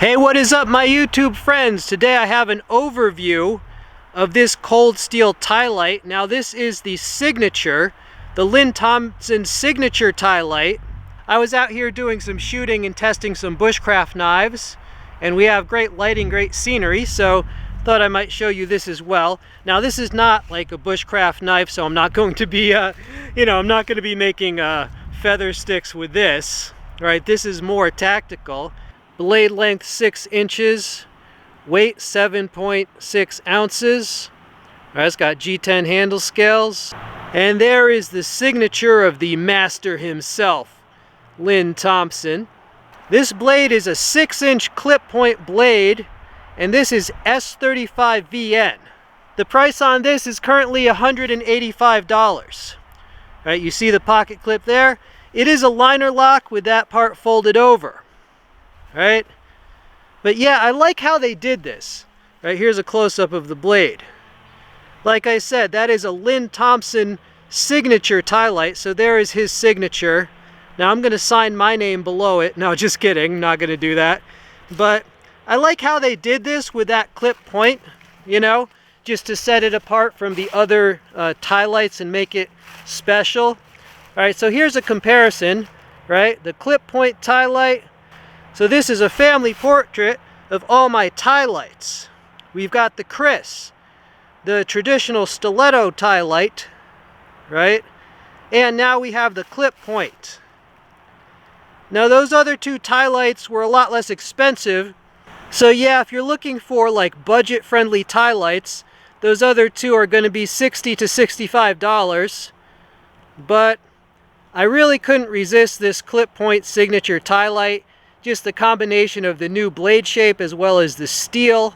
Hey, what is up, my YouTube friends? Today I have an overview of this cold steel Ti-Lite. Now this is the signature, the Lynn Thompson signature Ti-Lite. I was out here doing some shooting and testing some bushcraft knives, and we have great lighting, great scenery, so thought I might show you this as well. Now this is not like a bushcraft knife, so I'm not going to be, I'm not going to be making feather sticks with this. Right? This is more tactical. Blade length 6 inches, weight 7.6 ounces. All right, it's got G10 handle scales. And there is the signature of the master himself, Lynn Thompson. This blade is a 6-inch clip point blade, and this is S35VN. The price on this is currently $185. Right, you see the pocket clip there? It is a liner lock with that part folded over. Right? But yeah, I like how they did this. Right, here's a close-up of the blade. Like I said, that is a Lynn Thompson signature Ti-Lite, so there is his signature. Now I'm going to sign my name below it. No, just kidding, not going to do that. But I like how they did this with that clip point, just to set it apart from the other Ti-Lites and make it special. All right, so here's a comparison, right? The clip point Ti-Lite. So this is a family portrait of all my Ti-Lites. We've got the Chris, the traditional stiletto Ti-Lite, right? And now we have the clip point. Now those other two Ti-Lites were a lot less expensive. So yeah, if you're looking for like budget-friendly Ti-Lites, those other two are going to be $60 to $65. But I really couldn't resist this clip point signature Ti-Lite. Just the combination of the new blade shape as well as the steel.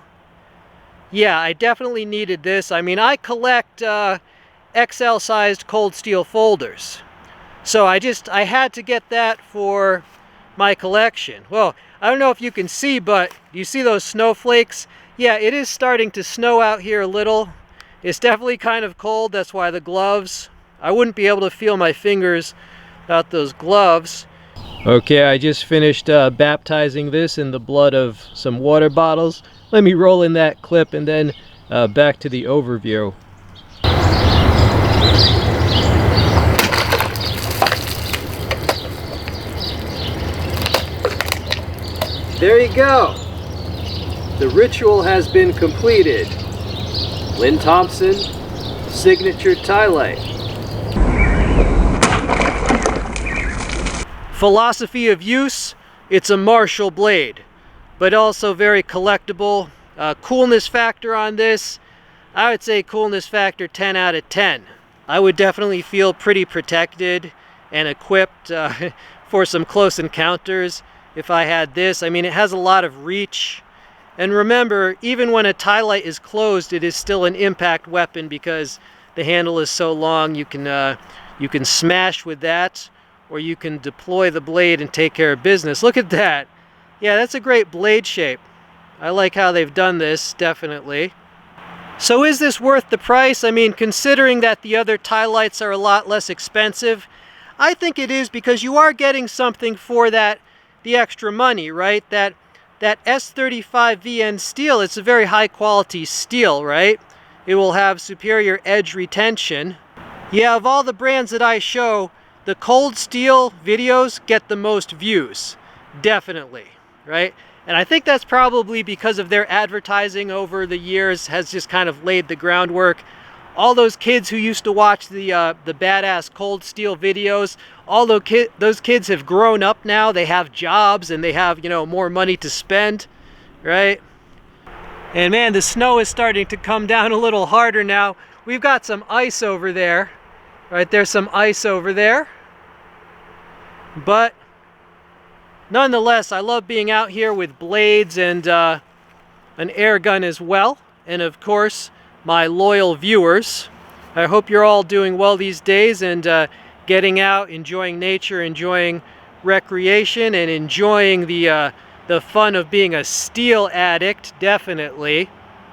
Yeah, I definitely needed this. I mean, I collect XL sized cold steel folders. So I had to get that for my collection. Well, I don't know if you can see, but do you see those snowflakes? Yeah, it is starting to snow out here a little. It's definitely kind of cold. That's why the gloves. I wouldn't be able to feel my fingers without those gloves. Okay, I just finished baptizing this in the blood of some water bottles. Let me roll in that clip and then back to the overview. There you go. The ritual has been completed. Lynn Thompson, signature Ti-Lite. Philosophy of use, it's a Marshall blade, but also very collectible. Coolness factor on this, I would say coolness factor 10 out of 10. I would definitely feel pretty protected and equipped for some close encounters if I had this. I mean, it has a lot of reach. And remember, even when a Ti-Lite is closed, it is still an impact weapon because the handle is so long. You can smash with that, or you can deploy the blade and take care of business. Look at that. Yeah, that's a great blade shape. I like how they've done this, definitely. So is this worth the price? I mean, considering that the other Ti-Lites are a lot less expensive, I think it is because you are getting something for the extra money, right? That S35VN steel, it's a very high quality steel, right? It will have superior edge retention. Yeah, of all the brands that I show, the cold steel videos get the most views, definitely, right? And I think that's probably because of their advertising over the years has just kind of laid the groundwork. All those kids who used to watch the badass cold steel videos, those kids have grown up now. They have jobs and they have, more money to spend, right? And man, the snow is starting to come down a little harder now. We've got some ice over there, right? There's some ice over there. But nonetheless, I love being out here with blades and an air gun as well. And of course, my loyal viewers. I hope you're all doing well these days and getting out, enjoying nature, enjoying recreation, and enjoying the fun of being a steel addict, definitely.